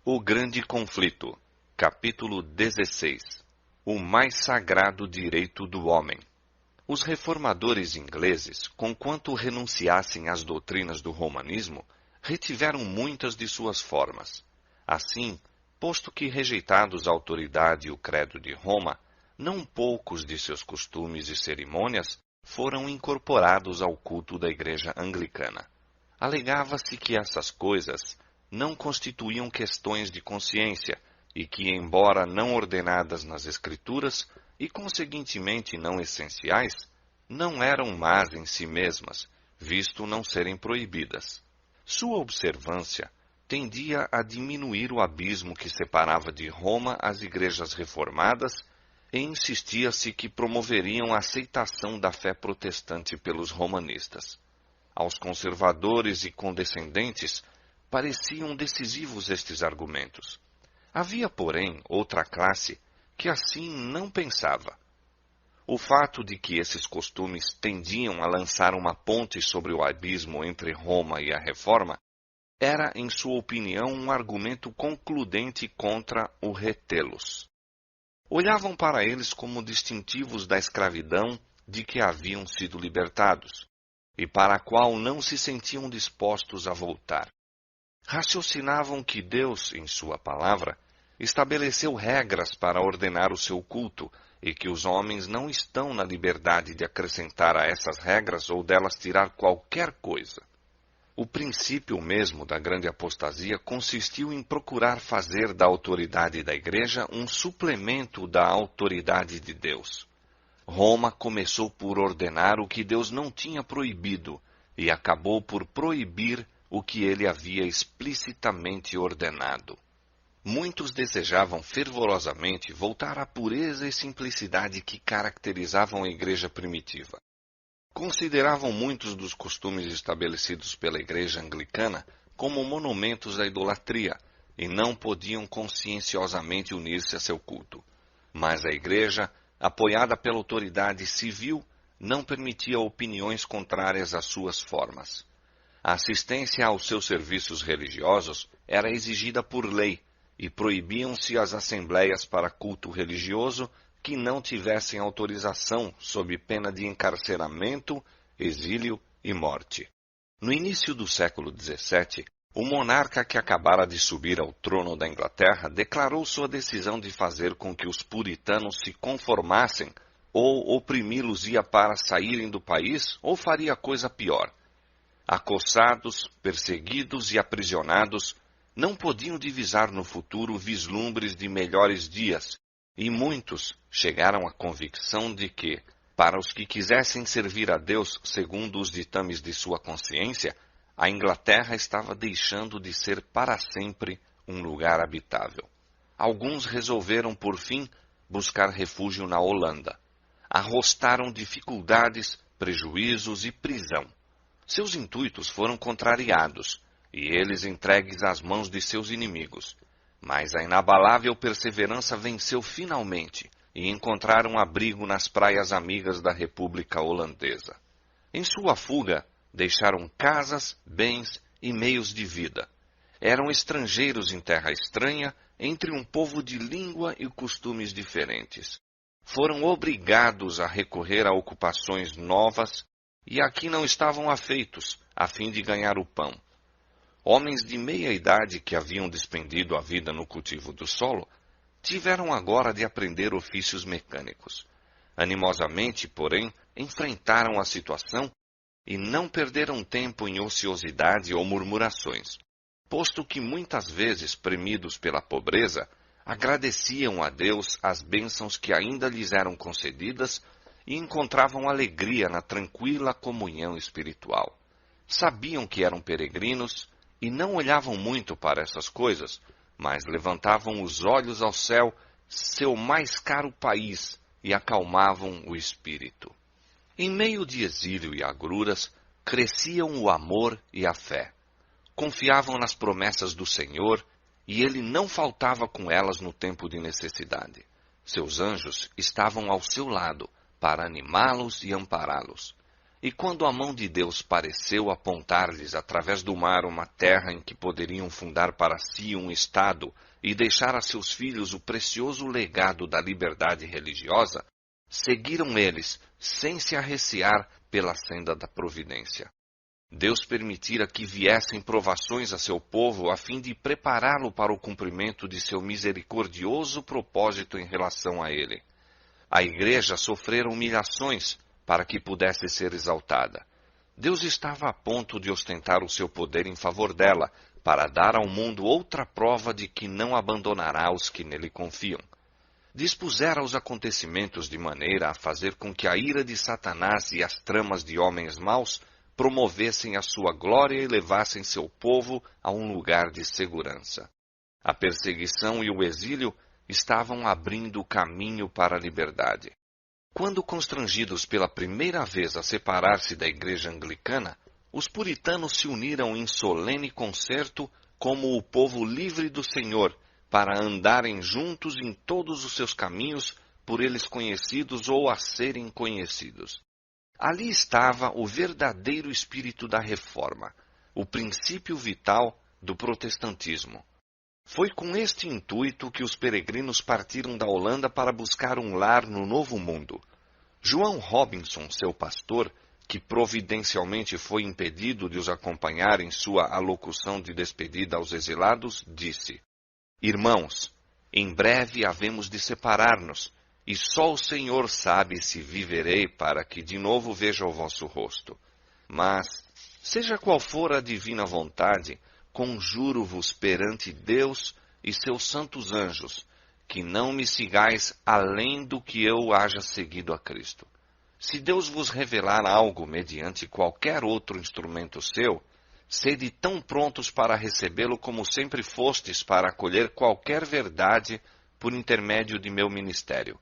O Grande Conflito, capítulo 16. O mais sagrado direito do homem. Os reformadores ingleses, conquanto renunciassem às doutrinas do romanismo, retiveram muitas de suas formas. Assim, posto que rejeitados a autoridade e o credo de Roma, não poucos de seus costumes e cerimônias foram incorporados ao culto da Igreja Anglicana. Alegava-se que essas coisas não constituíam questões de consciência e que, embora não ordenadas nas Escrituras e, conseguintemente, não essenciais, não eram más em si mesmas, visto não serem proibidas. Sua observância tendia a diminuir o abismo que separava de Roma as igrejas reformadas e insistia-se que promoveriam a aceitação da fé protestante pelos romanistas. Aos conservadores e condescendentes pareciam decisivos estes argumentos. Havia, porém, outra classe que assim não pensava. O fato de que esses costumes tendiam a lançar uma ponte sobre o abismo entre Roma e a Reforma era, em sua opinião, um argumento concludente contra o retê-los. Olhavam para eles como distintivos da escravidão de que haviam sido libertados, e para a qual não se sentiam dispostos a voltar. Raciocinavam que Deus, em sua palavra, estabeleceu regras para ordenar o seu culto e que os homens não estão na liberdade de acrescentar a essas regras ou delas tirar qualquer coisa. O princípio mesmo da grande apostasia consistiu em procurar fazer da autoridade da Igreja um suplemento da autoridade de Deus. Roma começou por ordenar o que Deus não tinha proibido e acabou por proibir o que ele havia explicitamente ordenado. Muitos desejavam fervorosamente voltar à pureza e simplicidade que caracterizavam a igreja primitiva. Consideravam muitos dos costumes estabelecidos pela igreja anglicana como monumentos da idolatria e não podiam conscienciosamente unir-se a seu culto. Mas a igreja, apoiada pela autoridade civil, não permitia opiniões contrárias às suas formas. A assistência aos seus serviços religiosos era exigida por lei e proibiam-se as assembleias para culto religioso que não tivessem autorização sob pena de encarceramento, exílio e morte. No início do século XVII, o monarca que acabara de subir ao trono da Inglaterra declarou sua decisão de fazer com que os puritanos se conformassem ou oprimi-los-ia para saírem do país ou faria coisa pior. Acossados, perseguidos e aprisionados, não podiam divisar no futuro vislumbres de melhores dias, e muitos chegaram à convicção de que, para os que quisessem servir a Deus segundo os ditames de sua consciência, a Inglaterra estava deixando de ser para sempre um lugar habitável. Alguns resolveram, por fim, buscar refúgio na Holanda. Arrostaram dificuldades, prejuízos e prisão. Seus intuitos foram contrariados, e eles entregues às mãos de seus inimigos. Mas a inabalável perseverança venceu finalmente, e encontraram abrigo nas praias amigas da República Holandesa. Em sua fuga, deixaram casas, bens e meios de vida. Eram estrangeiros em terra estranha, entre um povo de língua e costumes diferentes. Foram obrigados a recorrer a ocupações novas, e aqui não estavam afeitos, a fim de ganhar o pão. Homens de meia idade que haviam despendido a vida no cultivo do solo, tiveram agora de aprender ofícios mecânicos. Animosamente, porém, enfrentaram a situação e não perderam tempo em ociosidade ou murmurações, posto que muitas vezes, premidos pela pobreza, agradeciam a Deus as bênçãos que ainda lhes eram concedidas e encontravam alegria na tranquila comunhão espiritual. Sabiam que eram peregrinos e não olhavam muito para essas coisas, mas levantavam os olhos ao céu, seu mais caro país, e acalmavam o espírito. Em meio de exílio e agruras, cresciam o amor e a fé. Confiavam nas promessas do Senhor, e ele não faltava com elas no tempo de necessidade. Seus anjos estavam ao seu lado, para animá-los e ampará-los. E quando a mão de Deus pareceu apontar-lhes através do mar uma terra em que poderiam fundar para si um estado e deixar a seus filhos o precioso legado da liberdade religiosa, seguiram eles, sem se arreciar, pela senda da providência. Deus permitira que viessem provações a seu povo a fim de prepará-lo para o cumprimento de seu misericordioso propósito em relação a ele. A igreja sofrera humilhações para que pudesse ser exaltada. Deus estava a ponto de ostentar o seu poder em favor dela, para dar ao mundo outra prova de que não abandonará os que nele confiam. Dispusera os acontecimentos de maneira a fazer com que a ira de Satanás e as tramas de homens maus promovessem a sua glória e levassem seu povo a um lugar de segurança. A perseguição e o exílio estavam abrindo o caminho para a liberdade. Quando constrangidos pela primeira vez a separar-se da igreja anglicana, os puritanos se uniram em solene concerto como o povo livre do Senhor, para andarem juntos em todos os seus caminhos, por eles conhecidos ou a serem conhecidos. Ali estava o verdadeiro espírito da reforma, o princípio vital do protestantismo. Foi com este intuito que os peregrinos partiram da Holanda para buscar um lar no Novo Mundo. João Robinson, seu pastor, que providencialmente foi impedido de os acompanhar em sua alocução de despedida aos exilados, disse: Irmãos, em breve havemos de separar-nos, e só o Senhor sabe se viverei para que de novo veja o vosso rosto. Mas, seja qual for a divina vontade, conjuro-vos perante Deus e seus santos anjos, que não me sigais além do que eu haja seguido a Cristo. Se Deus vos revelar algo mediante qualquer outro instrumento seu, sede tão prontos para recebê-lo como sempre fostes para acolher qualquer verdade por intermédio de meu ministério.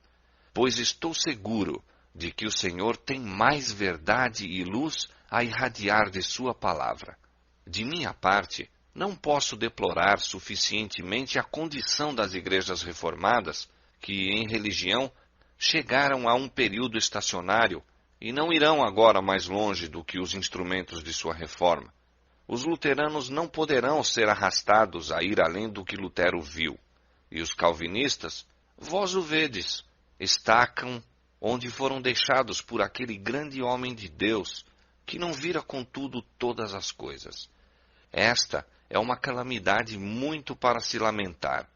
Pois estou seguro de que o Senhor tem mais verdade e luz a irradiar de sua palavra. De minha parte, não posso deplorar suficientemente a condição das igrejas reformadas, que, em religião, chegaram a um período estacionário e não irão agora mais longe do que os instrumentos de sua reforma. Os luteranos não poderão ser arrastados a ir além do que Lutero viu. E os calvinistas, vós o vedes, estacam onde foram deixados por aquele grande homem de Deus, que não vira contudo todas as coisas. Esta é uma calamidade muito para se lamentar,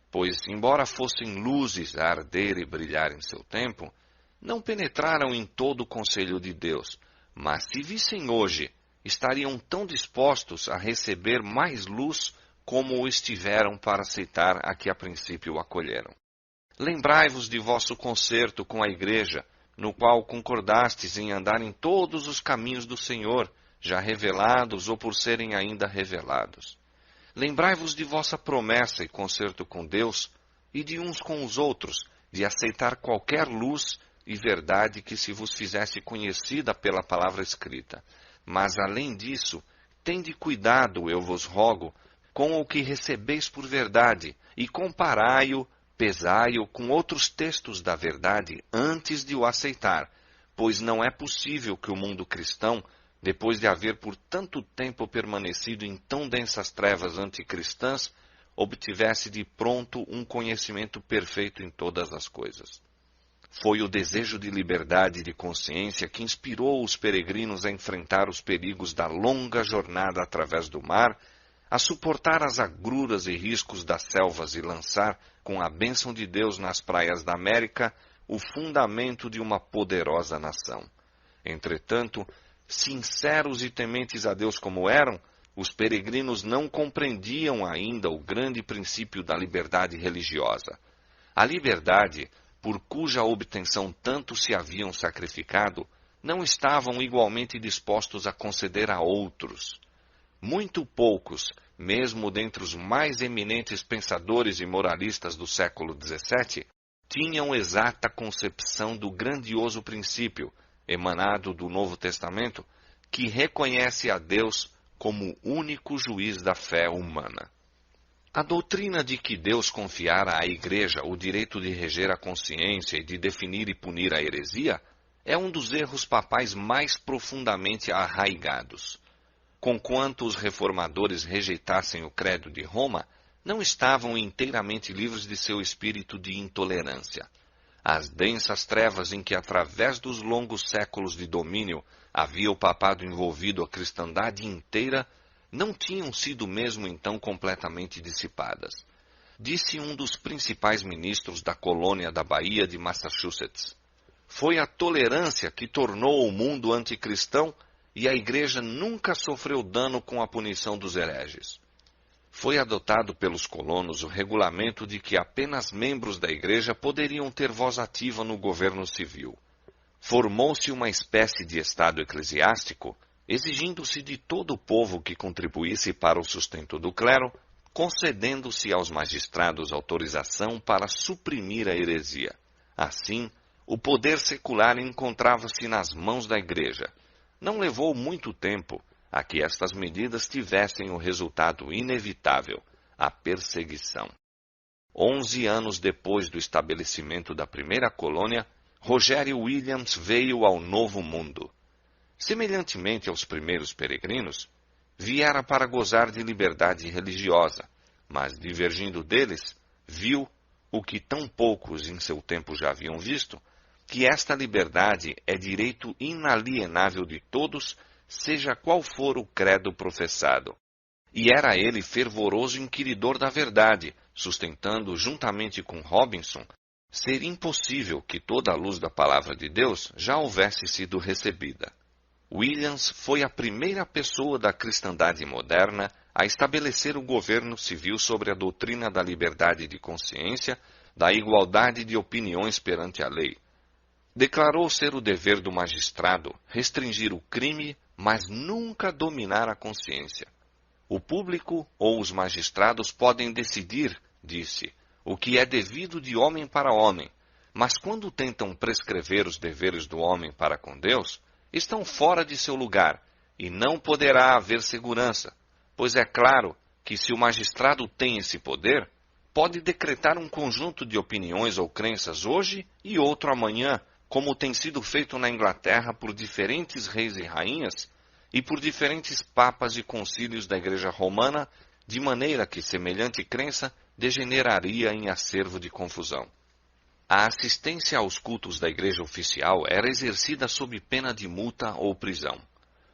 pois, embora fossem luzes a arder e brilhar em seu tempo, não penetraram em todo o conselho de Deus, mas se vissem hoje, estariam tão dispostos a receber mais luz como o estiveram para aceitar a que a princípio acolheram. Lembrai-vos de vosso concerto com a igreja, no qual concordastes em andar em todos os caminhos do Senhor, já revelados ou por serem ainda revelados. Lembrai-vos de vossa promessa e concerto com Deus e de uns com os outros, de aceitar qualquer luz e verdade que se vos fizesse conhecida pela palavra escrita. Mas, além disso, tende cuidado, eu vos rogo, com o que recebeis por verdade, e comparai-o, pesai-o com outros textos da verdade antes de o aceitar, pois não é possível que o mundo cristão, depois de haver por tanto tempo permanecido em tão densas trevas anticristãs, obtivesse de pronto um conhecimento perfeito em todas as coisas. Foi o desejo de liberdade e de consciência que inspirou os peregrinos a enfrentar os perigos da longa jornada através do mar, a suportar as agruras e riscos das selvas e lançar, com a bênção de Deus nas praias da América, o fundamento de uma poderosa nação. Entretanto, sinceros e tementes a Deus como eram, os peregrinos não compreendiam ainda o grande princípio da liberdade religiosa. A liberdade, por cuja obtenção tanto se haviam sacrificado, não estavam igualmente dispostos a conceder a outros. Muito poucos, mesmo dentre os mais eminentes pensadores e moralistas do século XVII, tinham exata concepção do grandioso princípio, emanado do Novo Testamento, que reconhece a Deus como único juiz da fé humana. A doutrina de que Deus confiara à Igreja o direito de reger a consciência e de definir e punir a heresia é um dos erros papais mais profundamente arraigados. Conquanto os reformadores rejeitassem o credo de Roma, não estavam inteiramente livres de seu espírito de intolerância. As densas trevas em que, através dos longos séculos de domínio, havia o papado envolvido a cristandade inteira, não tinham sido mesmo então completamente dissipadas. Disse um dos principais ministros da colônia da Baía de Massachusetts: foi a tolerância que tornou o mundo anticristão e a Igreja nunca sofreu dano com a punição dos hereges. Foi adotado pelos colonos o regulamento de que apenas membros da Igreja poderiam ter voz ativa no governo civil. Formou-se uma espécie de estado eclesiástico, exigindo-se de todo o povo que contribuísse para o sustento do clero, concedendo-se aos magistrados autorização para suprimir a heresia. Assim, o poder secular encontrava-se nas mãos da Igreja. Não levou muito tempo a que estas medidas tivessem o resultado inevitável, a perseguição. 11 anos depois do estabelecimento da primeira colônia, Rogério Williams veio ao Novo Mundo. Semelhantemente aos primeiros peregrinos, viera para gozar de liberdade religiosa, mas, divergindo deles, viu, o que tão poucos em seu tempo já haviam visto, que esta liberdade é direito inalienável de todos, seja qual for o credo professado. E era ele fervoroso inquiridor da verdade, sustentando, juntamente com Robinson, ser impossível que toda a luz da palavra de Deus já houvesse sido recebida. Williams foi a primeira pessoa da cristandade moderna a estabelecer o governo civil sobre a doutrina da liberdade de consciência, da igualdade de opiniões perante a lei. Declarou ser o dever do magistrado restringir o crime, mas nunca dominar a consciência. O público ou os magistrados podem decidir, disse, o que é devido de homem para homem, mas quando tentam prescrever os deveres do homem para com Deus, estão fora de seu lugar, e não poderá haver segurança, pois é claro que se o magistrado tem esse poder, pode decretar um conjunto de opiniões ou crenças hoje e outro amanhã, como tem sido feito na Inglaterra por diferentes reis e rainhas e por diferentes papas e concílios da Igreja Romana, de maneira que semelhante crença degeneraria em acervo de confusão. A assistência aos cultos da Igreja oficial era exercida sob pena de multa ou prisão.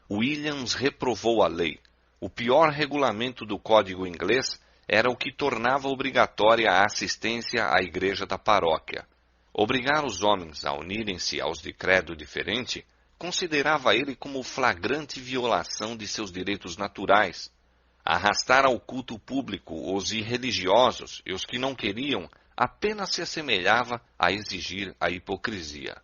Williams reprovou a lei. O pior regulamento do Código Inglês era o que tornava obrigatória a assistência à igreja da paróquia. Obrigar os homens a unirem-se aos de credo diferente considerava ele como flagrante violação de seus direitos naturais. Arrastar ao culto público os irreligiosos e os que não queriam apenas se assemelhava a exigir a hipocrisia.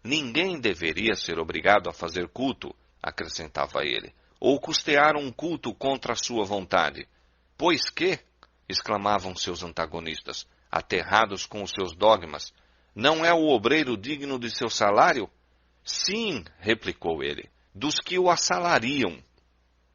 Ninguém deveria ser obrigado a fazer culto, acrescentava ele, ou custear um culto contra a sua vontade. Pois que, exclamavam seus antagonistas, aterrados com os seus dogmas, não é o obreiro digno de seu salário? Sim, replicou ele, dos que o assalariam.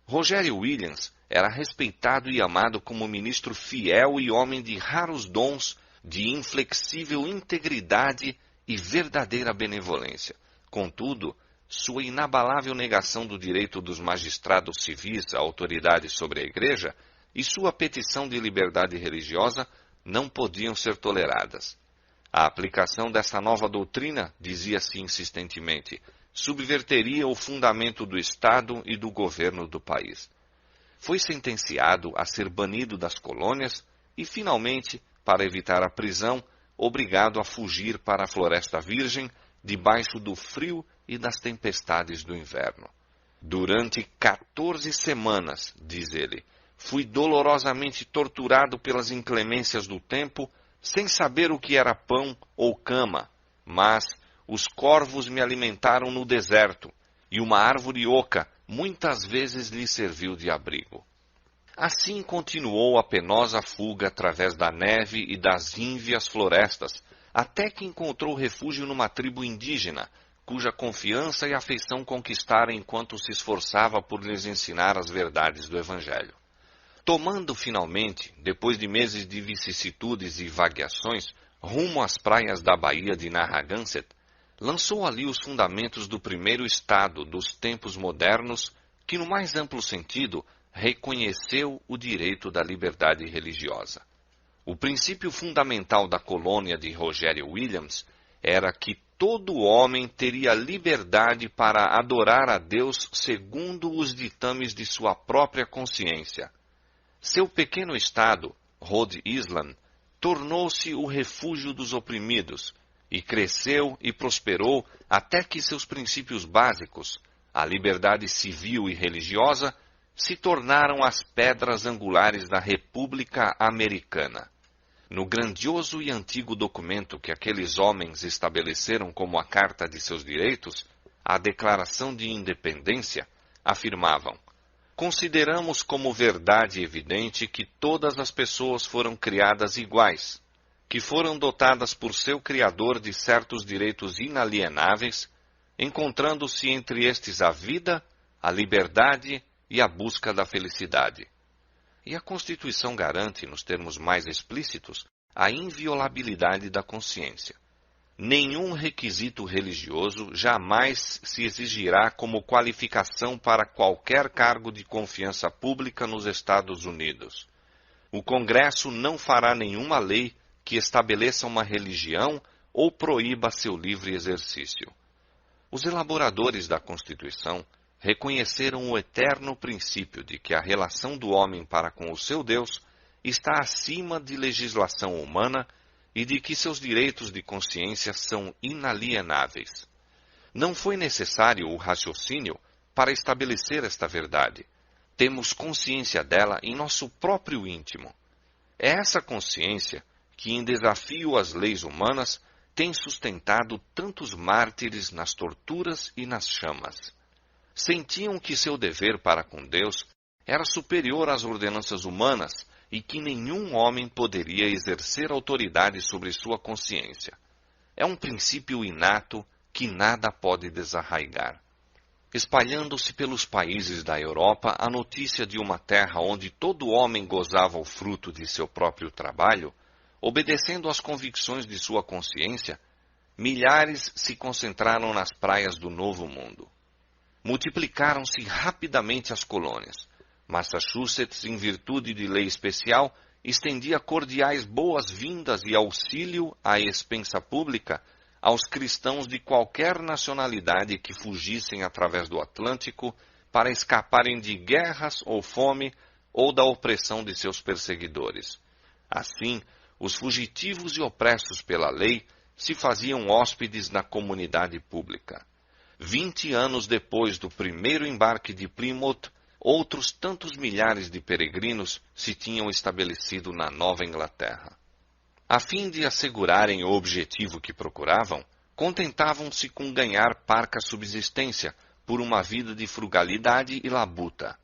Rogério Williams era respeitado e amado como ministro fiel e homem de raros dons, de inflexível integridade e verdadeira benevolência. Contudo, sua inabalável negação do direito dos magistrados civis à autoridade sobre a Igreja e sua petição de liberdade religiosa não podiam ser toleradas. A aplicação dessa nova doutrina, dizia-se insistentemente, subverteria o fundamento do Estado e do governo do país. Foi sentenciado a ser banido das colônias e, finalmente, para evitar a prisão, obrigado a fugir para a Floresta Virgem, debaixo do frio e das tempestades do inverno. Durante 14 semanas, diz ele, fui dolorosamente torturado pelas inclemências do tempo, sem saber o que era pão ou cama, mas os corvos me alimentaram no deserto, e uma árvore oca muitas vezes lhe serviu de abrigo. Assim continuou a penosa fuga através da neve e das ínvias florestas, até que encontrou refúgio numa tribo indígena, cuja confiança e afeição conquistara enquanto se esforçava por lhes ensinar as verdades do Evangelho. Tomando finalmente, depois de meses de vicissitudes e vagueações, rumo às praias da Baía de Narragansett, lançou ali os fundamentos do primeiro Estado dos tempos modernos, que, no mais amplo sentido, reconheceu o direito da liberdade religiosa. O princípio fundamental da colônia de Rogério Williams era que todo homem teria liberdade para adorar a Deus segundo os ditames de sua própria consciência. Seu pequeno estado, Rhode Island, tornou-se o refúgio dos oprimidos e cresceu e prosperou até que seus princípios básicos, a liberdade civil e religiosa, se tornaram as pedras angulares da República Americana. No grandioso e antigo documento que aqueles homens estabeleceram como a Carta de seus Direitos, a Declaração de Independência, afirmavam: consideramos como verdade evidente que todas as pessoas foram criadas iguais, que foram dotadas por seu Criador de certos direitos inalienáveis, encontrando-se entre estes a vida, a liberdade e a busca da felicidade. E a Constituição garante, nos termos mais explícitos, a inviolabilidade da consciência. Nenhum requisito religioso jamais se exigirá como qualificação para qualquer cargo de confiança pública nos Estados Unidos. O Congresso não fará nenhuma lei que estabeleça uma religião ou proíba seu livre exercício. Os elaboradores da Constituição reconheceram o eterno princípio de que a relação do homem para com o seu Deus está acima de legislação humana e de que seus direitos de consciência são inalienáveis. Não foi necessário o raciocínio para estabelecer esta verdade. Temos consciência dela em nosso próprio íntimo. É essa consciência que, em desafio às leis humanas, tem sustentado tantos mártires nas torturas e nas chamas. Sentiam que seu dever para com Deus era superior às ordenanças humanas e que nenhum homem poderia exercer autoridade sobre sua consciência. É um princípio inato que nada pode desarraigar. Espalhando-se pelos países da Europa a notícia de uma terra onde todo homem gozava o fruto de seu próprio trabalho, obedecendo às convicções de sua consciência, milhares se concentraram nas praias do Novo Mundo. Multiplicaram-se rapidamente as colônias. Massachusetts, em virtude de lei especial, estendia cordiais boas-vindas e auxílio à expensa pública aos cristãos de qualquer nacionalidade que fugissem através do Atlântico para escaparem de guerras ou fome ou da opressão de seus perseguidores. Assim, os fugitivos e opressos pela lei se faziam hóspedes na comunidade pública. 20 anos depois do primeiro embarque de Plymouth, outros tantos milhares de peregrinos se tinham estabelecido na Nova Inglaterra. A fim de assegurarem o objetivo que procuravam, contentavam-se com ganhar parca subsistência por uma vida de frugalidade e labuta.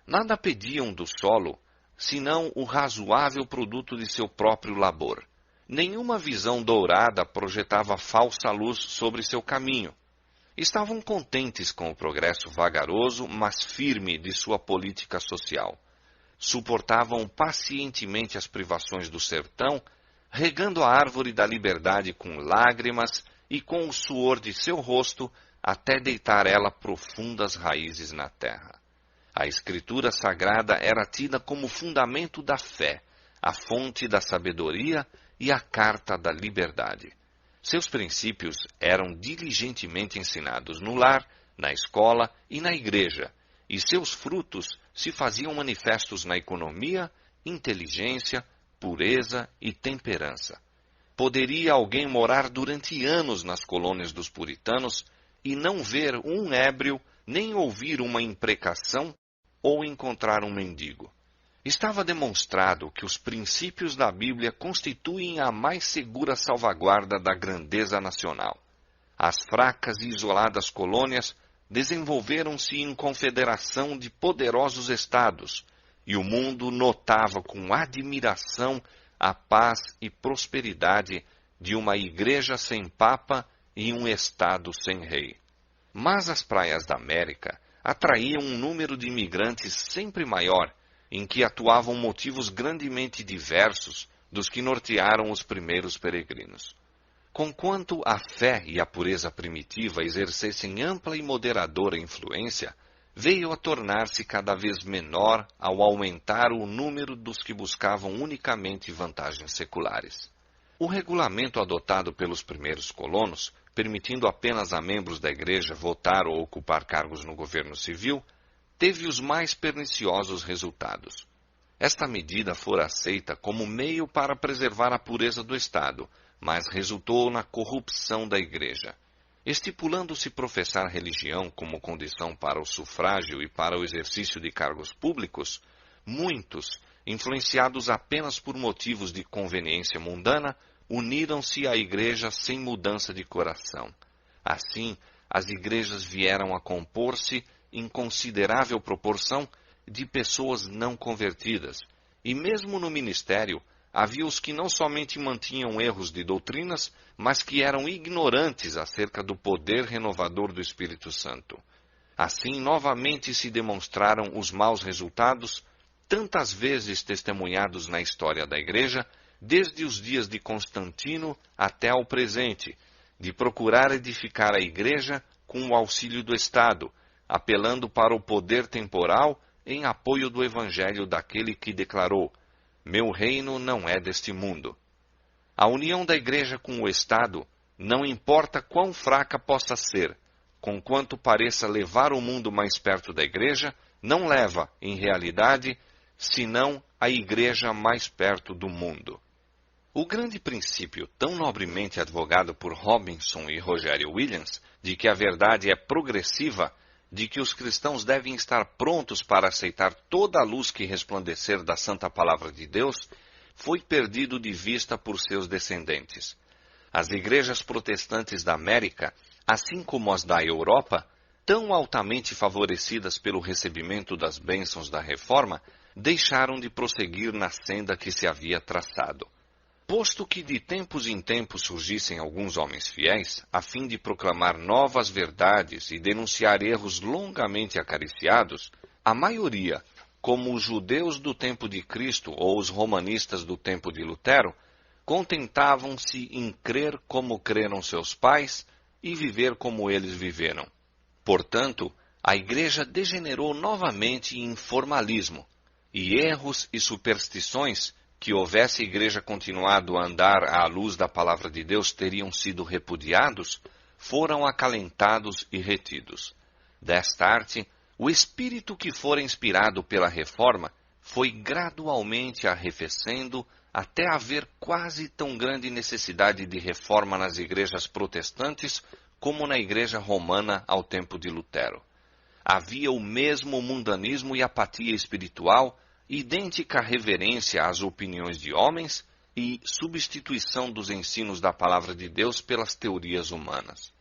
Nada pediam do solo, senão o razoável produto de seu próprio labor. Nenhuma visão dourada projetava falsa luz sobre seu caminho. Estavam contentes com o progresso vagaroso, mas firme de sua política social. Suportavam pacientemente as privações do sertão, regando a árvore da liberdade com lágrimas e com o suor de seu rosto, até deitar ela profundas raízes na terra. A Escritura Sagrada era tida como fundamento da fé, a fonte da sabedoria e a carta da liberdade. Seus princípios eram diligentemente ensinados no lar, na escola e na igreja, e seus frutos se faziam manifestos na economia, inteligência, pureza e temperança. Poderia alguém morar durante anos nas colônias dos puritanos e não ver um ébrio, nem ouvir uma imprecação ou encontrar um mendigo? Estava demonstrado que os princípios da Bíblia constituem a mais segura salvaguarda da grandeza nacional. As fracas e isoladas colônias desenvolveram-se em confederação de poderosos estados, e o mundo notava com admiração a paz e prosperidade de uma igreja sem papa e um estado sem rei. Mas as praias da América atraíam um número de imigrantes sempre maior, em que atuavam motivos grandemente diversos dos que nortearam os primeiros peregrinos. Conquanto a fé e a pureza primitiva exercessem ampla e moderadora influência, veio a tornar-se cada vez menor ao aumentar o número dos que buscavam unicamente vantagens seculares. O regulamento adotado pelos primeiros colonos, permitindo apenas a membros da Igreja votar ou ocupar cargos no governo civil, teve os mais perniciosos resultados. Esta medida fora aceita como meio para preservar a pureza do Estado, mas resultou na corrupção da Igreja. Estipulando-se professar religião como condição para o sufrágio e para o exercício de cargos públicos, muitos, influenciados apenas por motivos de conveniência mundana, uniram-se à Igreja sem mudança de coração. Assim, as igrejas vieram a compor-se, em considerável proporção, de pessoas não convertidas, e mesmo no ministério, havia os que não somente mantinham erros de doutrinas, mas que eram ignorantes acerca do poder renovador do Espírito Santo. Assim, novamente se demonstraram os maus resultados, tantas vezes testemunhados na história da Igreja, desde os dias de Constantino até ao presente, de procurar edificar a Igreja com o auxílio do Estado, apelando para o poder temporal em apoio do Evangelho daquele que declarou: "Meu reino não é deste mundo." A união da Igreja com o Estado, não importa quão fraca possa ser, conquanto pareça levar o mundo mais perto da Igreja, não leva, em realidade, senão a Igreja mais perto do mundo. O grande princípio, tão nobremente advogado por Robinson e Rogério Williams, de que a verdade é progressiva, de que os cristãos devem estar prontos para aceitar toda a luz que resplandecer da Santa Palavra de Deus, foi perdido de vista por seus descendentes. As igrejas protestantes da América, assim como as da Europa, tão altamente favorecidas pelo recebimento das bênçãos da Reforma, deixaram de prosseguir na senda que se havia traçado. Posto que de tempos em tempos surgissem alguns homens fiéis, a fim de proclamar novas verdades e denunciar erros longamente acariciados, a maioria, como os judeus do tempo de Cristo ou os romanistas do tempo de Lutero, contentavam-se em crer como creram seus pais e viver como eles viveram. Portanto, a Igreja degenerou novamente em formalismo, e erros e superstições que houvesse a Igreja continuado a andar à luz da Palavra de Deus teriam sido repudiados, foram acalentados e retidos. Desta arte, o espírito que fora inspirado pela Reforma foi gradualmente arrefecendo até haver quase tão grande necessidade de reforma nas igrejas protestantes como na Igreja Romana ao tempo de Lutero. Havia o mesmo mundanismo e apatia espiritual, idêntica reverência às opiniões de homens e substituição dos ensinos da Palavra de Deus pelas teorias humanas.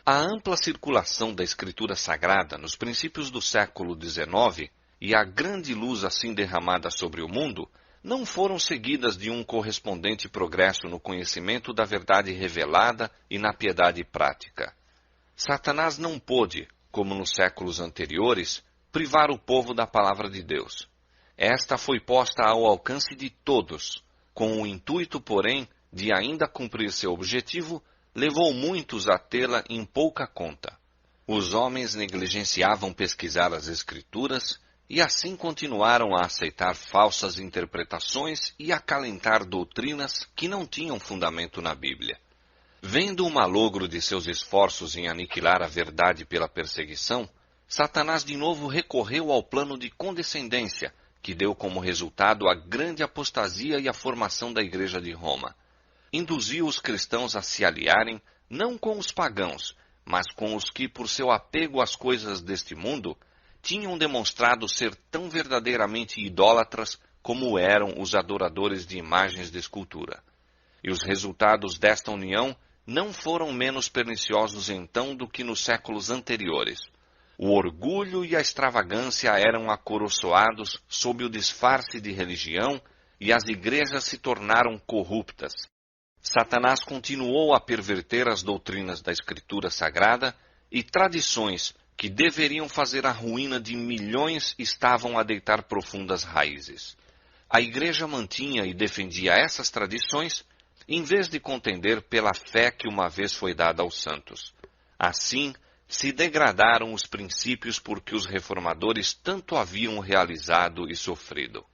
A ampla circulação da Escritura Sagrada nos princípios do século XIX e a grande luz assim derramada sobre o mundo não foram seguidas de um correspondente progresso no conhecimento da verdade revelada e na piedade prática. Satanás não pôde, como nos séculos anteriores, privar o povo da Palavra de Deus. Esta foi posta ao alcance de todos, com o intuito, porém, de ainda cumprir seu objetivo, levou muitos a tê-la em pouca conta. Os homens negligenciavam pesquisar as Escrituras e assim continuaram a aceitar falsas interpretações e acalentar doutrinas que não tinham fundamento na Bíblia. Vendo o malogro de seus esforços em aniquilar a verdade pela perseguição, Satanás de novo recorreu ao plano de condescendência, que deu como resultado a grande apostasia e a formação da Igreja de Roma. Induziu os cristãos a se aliarem, não com os pagãos, mas com os que, por seu apego às coisas deste mundo, tinham demonstrado ser tão verdadeiramente idólatras como eram os adoradores de imagens de escultura. E os resultados desta união não foram menos perniciosos então do que nos séculos anteriores. O orgulho e a extravagância eram acoroçoados sob o disfarce de religião e as igrejas se tornaram corruptas. Satanás continuou a perverter as doutrinas da Escritura Sagrada e tradições que deveriam fazer a ruína de milhões estavam a deitar profundas raízes. A igreja mantinha e defendia essas tradições em vez de contender pela fé que uma vez foi dada aos santos. Assim, se degradaram os princípios por que os reformadores tanto haviam realizado e sofrido.